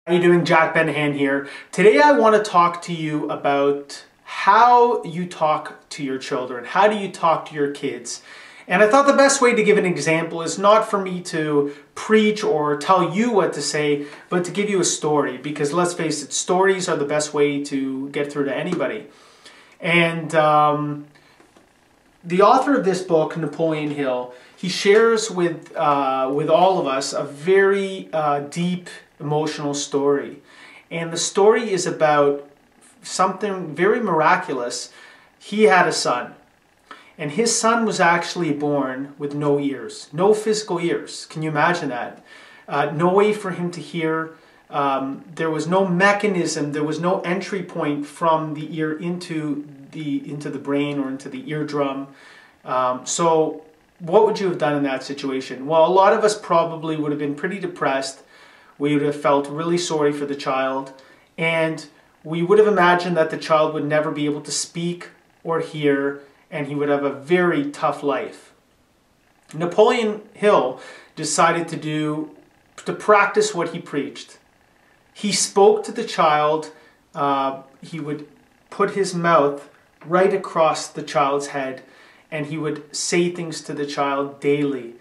How you doing? Jack Bendahan here. Today I want to talk to you about how you talk to your children. How do you talk to your kids? And I thought the best way to give an example is not for me to preach or tell you what to say, but to give you a story. Because let's face it, stories are the best way to get through to anybody. And the author of this book, Napoleon Hill, he shares with all of us a very deep emotional story. And the story is about something very miraculous. He had a son. And his son was actually born with no ears, no physical ears. Can you imagine that? No way for him to hear. There was no mechanism, there was no entry point from the ear into the brain or into the eardrum. So what would you have done in that situation? Well, a lot of us probably would have been pretty depressed. We would have felt really sorry for the child. And we would have imagined that the child would never be able to speak or hear, and he would have a very tough life. Napoleon Hill decided to practice what he preached. He spoke to the child. He would put his mouth right across the child's head, and he would say things to the child daily.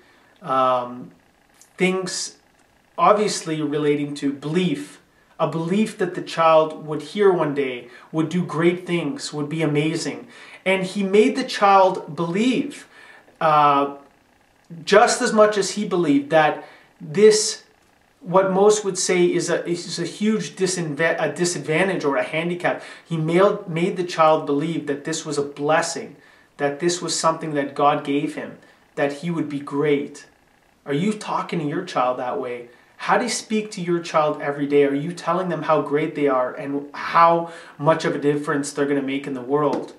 Things obviously relating to belief. A belief that the child would hear one day, would do great things, would be amazing. And he made the child believe, just as much as he believed, that this, what most would say is a huge disadvantage or a handicap. He made the child believe that this was a blessing, that this was something that God gave him, that he would be great. Are you talking to your child that way? How do you speak to your child every day? Are you telling them how great they are and how much of a difference they're going to make in the world?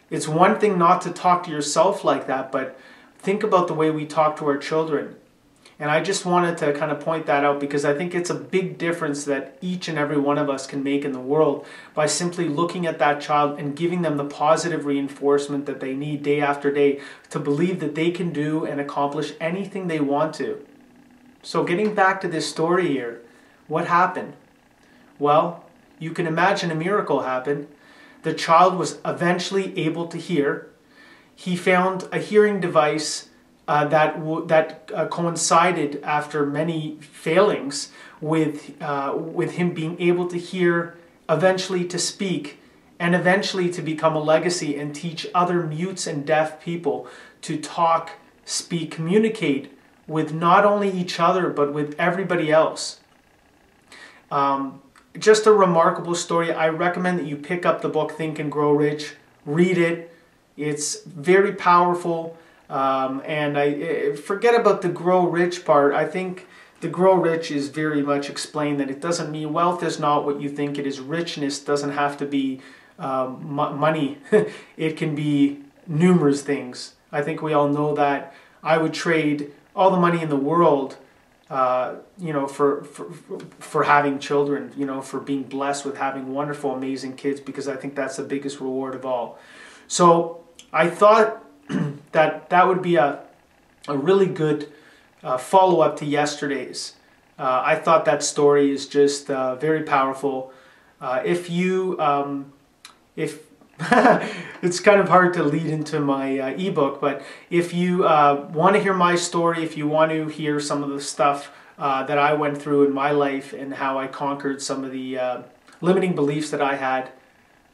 It's one thing not to talk to yourself like that, but think about the way we talk to our children. And I just wanted to kind of point that out because I think it's a big difference that each and every one of us can make in the world by simply looking at that child and giving them the positive reinforcement that they need day after day to believe that they can do and accomplish anything they want to. So getting back to this story here, what happened? Well, you can imagine a miracle happened. The child was eventually able to hear. He found a hearing device that coincided after many failings with him being able to hear, eventually to speak, and eventually to become a legacy and teach other mutes and deaf people to talk, speak, communicate with not only each other but with everybody else. Just a remarkable story. I recommend that you pick up the book Think and Grow Rich, read it. It's very powerful. And I forget about the grow rich part. I think the grow rich is very much explained that it doesn't mean wealth is not what you think it is. Richness doesn't have to be money. It can be numerous things. I think we all know that. I would trade all the money in the world, for having children, for being blessed with having wonderful, amazing kids, because I think that's the biggest reward of all. So I thought that would be a really good follow-up to yesterday's. I thought that story is just very powerful. If it's kind of hard to lead into my ebook, but if you want to hear my story, if you want to hear some of the stuff that I went through in my life and how I conquered some of the limiting beliefs that I had,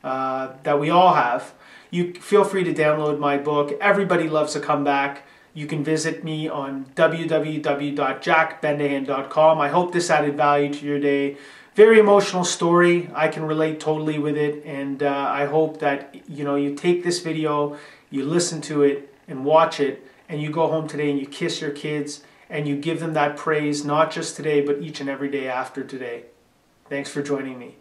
that we all have, you feel free to download my book. Everybody Loves a Comeback. You can visit me on www.jackbendahan.com. I hope this added value to your day. Very emotional story. I can relate totally with it, and I hope that you take this video, you listen to it and watch it, and you go home today and you kiss your kids and you give them that praise, not just today but each and every day after today. Thanks for joining me.